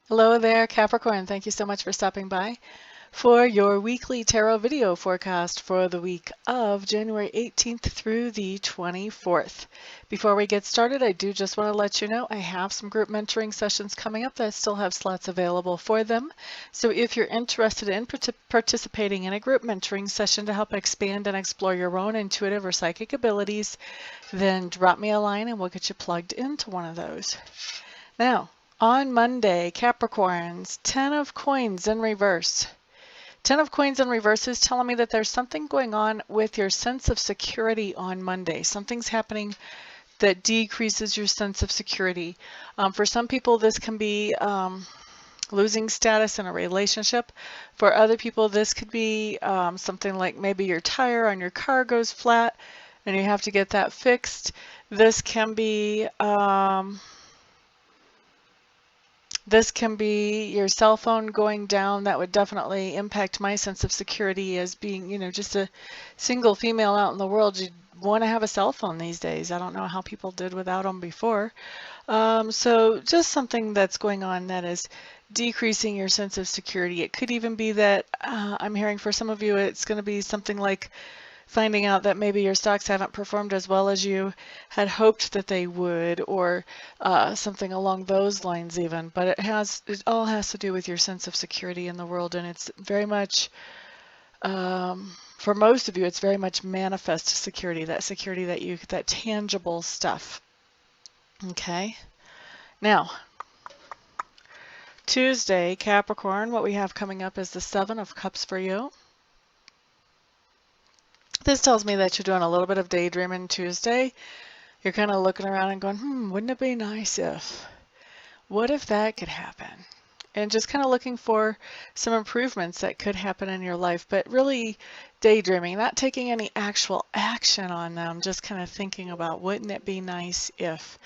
Hello there, Capricorn. Thank you so much for stopping by for your weekly tarot video forecast for the week of January 18th through the 24th. Before we get started, I do just want to let you know I have some group mentoring sessions coming up that still have slots available for them. So if you're interested in participating in a group mentoring session to help expand and explore your own intuitive or psychic abilities, then drop me a line and we'll get you plugged into one of those. Now, on Monday, Capricorns, 10 of coins in reverse. 10 of coins in reverse is telling me that there's something going on with your sense of security on Monday. Something's happening that decreases your sense of security. For some people, this can be losing status in a relationship. For other people, this could be something like maybe your tire on your car goes flat and you have to get that fixed. This can be your cell phone going down. That would definitely impact my sense of security as being, just a single female out in the world. You'd want to have a cell phone these days. I don't know how people did without them before. So just something that's going on that is decreasing your sense of security. It could even be that I'm hearing for some of you, it's going to be something like finding out that maybe your stocks haven't performed as well as you had hoped that they would, or something along those lines even. But it all has to do with your sense of security in the world, and it's very much, for most of you, it's very much manifest security, that tangible stuff. Okay. Now, Tuesday, Capricorn, what we have coming up is the 7 of Cups for you. This tells me that you're doing a little bit of daydreaming Tuesday. You're kind of looking around and going, wouldn't it be nice if? What if that could happen? And just kind of looking for some improvements that could happen in your life, but really daydreaming, not taking any actual action on them, just kind of thinking about wouldn't it be nice if,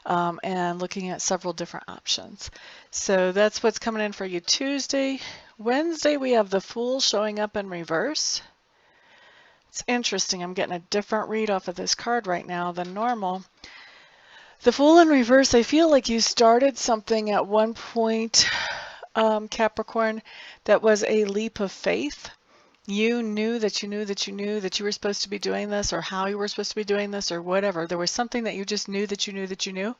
and looking at several different options. So that's what's coming in for you Tuesday. Wednesday, we have the Fool showing up in reverse. It's interesting. I'm getting a different read off of this card right now than normal. The Fool in reverse, I feel like you started something at one point, Capricorn, that was a leap of faith. You knew that you knew that you knew that you were supposed to be doing this, or how you were supposed to be doing this, or whatever. There was something that you just knew that you knew that you knew.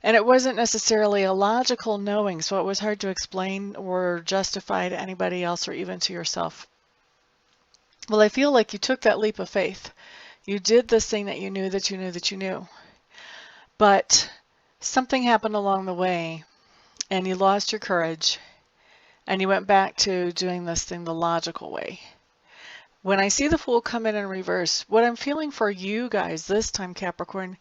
And it wasn't necessarily a logical knowing, so it was hard to explain or justify to anybody else or even to yourself. Well, I feel like you took that leap of faith. You did this thing that you knew that you knew that you knew. But something happened along the way, and you lost your courage, and you went back to doing this thing the logical way. When I see the Fool come in reverse, what I'm feeling for you guys this time, Capricorn,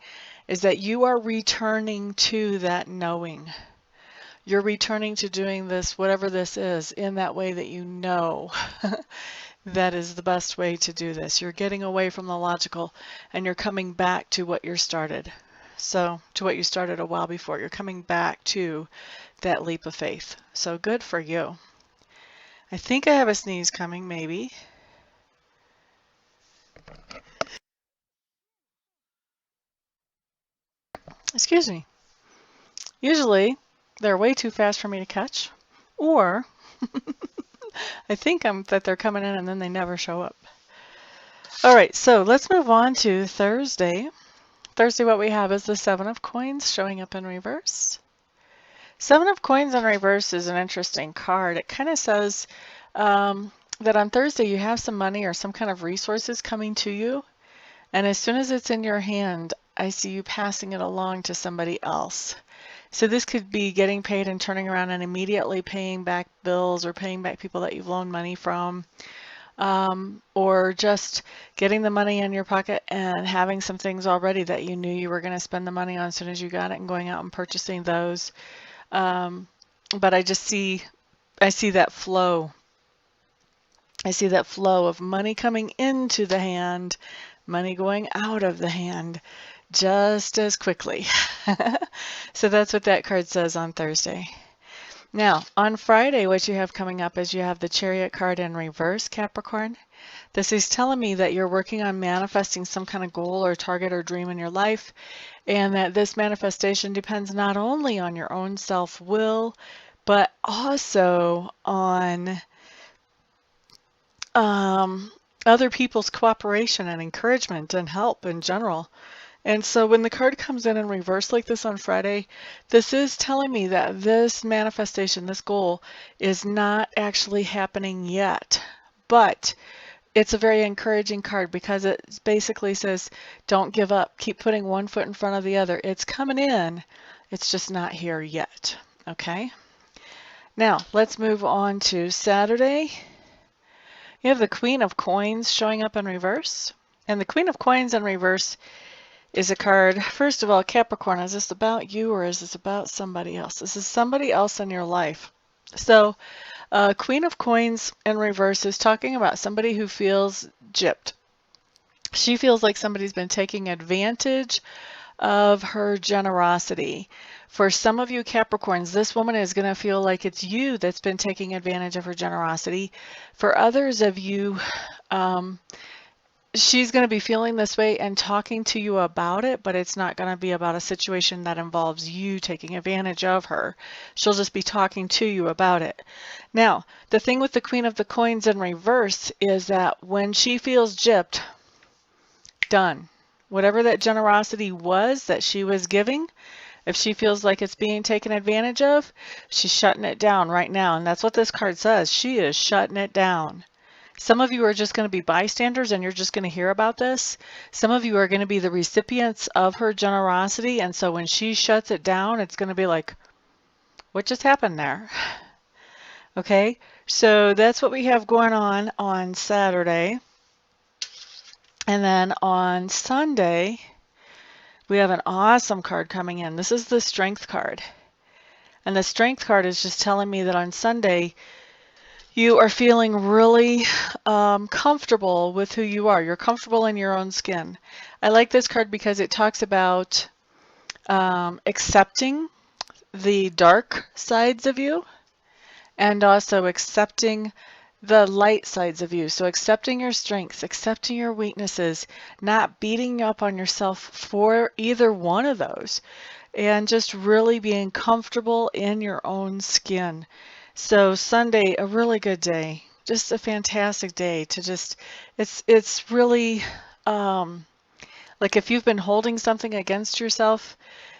is that you are returning to that knowing. You're returning to doing this, whatever this is, in that way that you know. That is the best way to do this. You're getting away from the logical and you're coming back to what you started. So, to what you started a while before. You're coming back to that leap of faith. So good for you. I think I have a sneeze coming, maybe. Excuse me. Usually, they're way too fast for me to catch, or I think that they're coming in and then they never show up. All right, so let's move on to Thursday. Thursday, what we have is the 7 of Coins showing up in reverse. 7 of Coins in reverse is an interesting card. It kind of says that on Thursday you have some money or some kind of resources coming to you, and as soon as it's in your hand, I see you passing it along to somebody else. So this could be getting paid and turning around and immediately paying back bills or paying back people that you've loaned money from, or just getting the money in your pocket and having some things already that you knew you were going to spend the money on as soon as you got it and going out and purchasing those. But I see that flow. I see that flow of money coming into the hand, money going out of the hand just as quickly. So that's what that card says on Thursday. Now, on Friday, what you have coming up is you have the Chariot card in reverse, Capricorn. This is telling me that you're working on manifesting some kind of goal or target or dream in your life, and that this manifestation depends not only on your own self-will, but also on other people's cooperation and encouragement and help in general. And so when the card comes in reverse like this on Friday, this is telling me that this manifestation, this goal, is not actually happening yet. But it's a very encouraging card because it basically says, don't give up. Keep putting one foot in front of the other. It's coming in. It's just not here yet. Okay? Now, let's move on to Saturday. You have the Queen of Coins showing up in reverse. And the Queen of Coins in reverse is a card, first of all, Capricorn, is this about you or is this about somebody else? This is somebody else in your life. So, Queen of Coins in reverse is talking about somebody who feels gypped. She feels like somebody's been taking advantage of her generosity. For some of you Capricorns, this woman is going to feel like it's you that's been taking advantage of her generosity. For others of you, she's going to be feeling this way and talking to you about it, but it's not going to be about a situation that involves you taking advantage of her. She'll just be talking to you about it. Now, the thing with the Queen of the Coins in reverse is that when she feels gypped, done. Whatever that generosity was that she was giving, if she feels like it's being taken advantage of, she's shutting it down right now. And that's what this card says. She is shutting it down. Some of you are just going to be bystanders and you're just going to hear about this. Some of you are going to be the recipients of her generosity. And so when she shuts it down, it's going to be like, what just happened there? Okay, so that's what we have going on Saturday. And then on Sunday, we have an awesome card coming in. This is the Strength card. And the Strength card is just telling me that on Sunday, you are feeling really comfortable with who you are. You're comfortable in your own skin. I like this card because it talks about accepting the dark sides of you and also accepting the light sides of you. So accepting your strengths, accepting your weaknesses, not beating up on yourself for either one of those, and just really being comfortable in your own skin. So Sunday, a really good day, just a fantastic day to just, it's really, like if you've been holding something against yourself,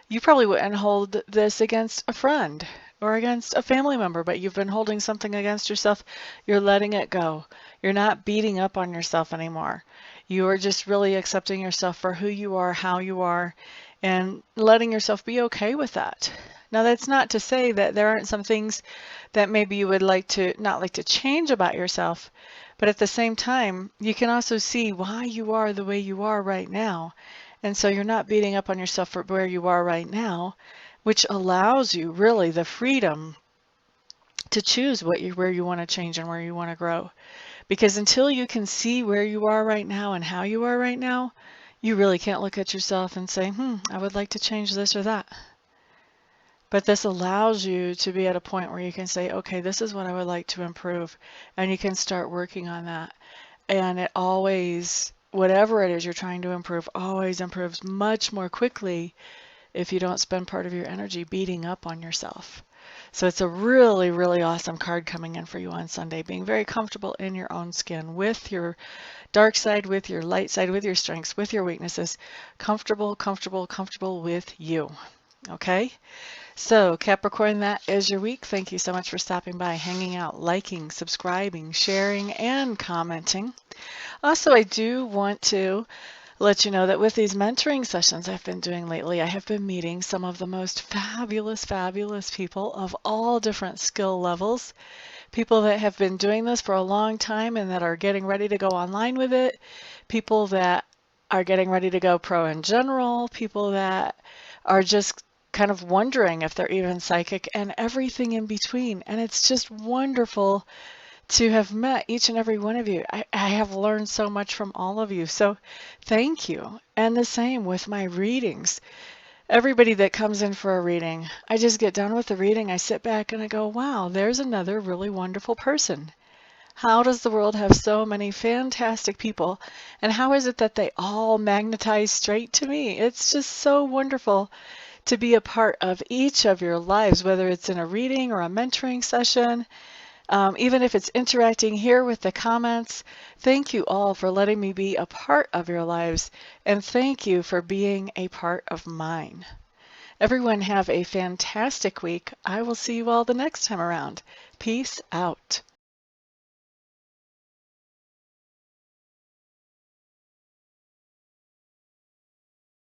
you probably wouldn't hold this against a friend or against a family member, but you've been holding something against yourself, you're letting it go. You're not beating up on yourself anymore. You are just really accepting yourself for who you are, how you are, and letting yourself be okay with that. Now, that's not to say that there aren't some things that maybe you would like to, not like to change about yourself, but at the same time, you can also see why you are the way you are right now. And so you're not beating up on yourself for where you are right now, which allows you really the freedom to choose where you want to change and where you want to grow. Because until you can see where you are right now and how you are right now, you really can't look at yourself and say, I would like to change this or that. But this allows you to be at a point where you can say, okay, this is what I would like to improve. And you can start working on that. And it always, whatever it is you're trying to improve, always improves much more quickly if you don't spend part of your energy beating up on yourself. So it's a really, really awesome card coming in for you on Sunday, being very comfortable in your own skin with your dark side, with your light side, with your strengths, with your weaknesses. Comfortable, comfortable, comfortable with you. Okay? So Capricorn, that is your week. Thank you so much for stopping by, hanging out, liking, subscribing, sharing, and commenting. Also, I do want to let you know that with these mentoring sessions I've been doing lately, I have been meeting some of the most fabulous, fabulous people of all different skill levels. People that have been doing this for a long time and that are getting ready to go online with it. People that are getting ready to go pro in general. People that are just kind of wondering if they're even psychic, and everything in between. And it's just wonderful to have met each and every one of you. I have learned so much from all of you. So thank you. And the same with my readings. Everybody that comes in for a reading, I just get done with the reading. I sit back and I go, wow, there's another really wonderful person. How does the world have so many fantastic people? And how is it that they all magnetize straight to me? It's just so wonderful to be a part of each of your lives, whether it's in a reading or a mentoring session, even if it's interacting here with the comments. Thank you all for letting me be a part of your lives, and thank you for being a part of mine. Everyone have a fantastic week. I will see you all the next time around. Peace out.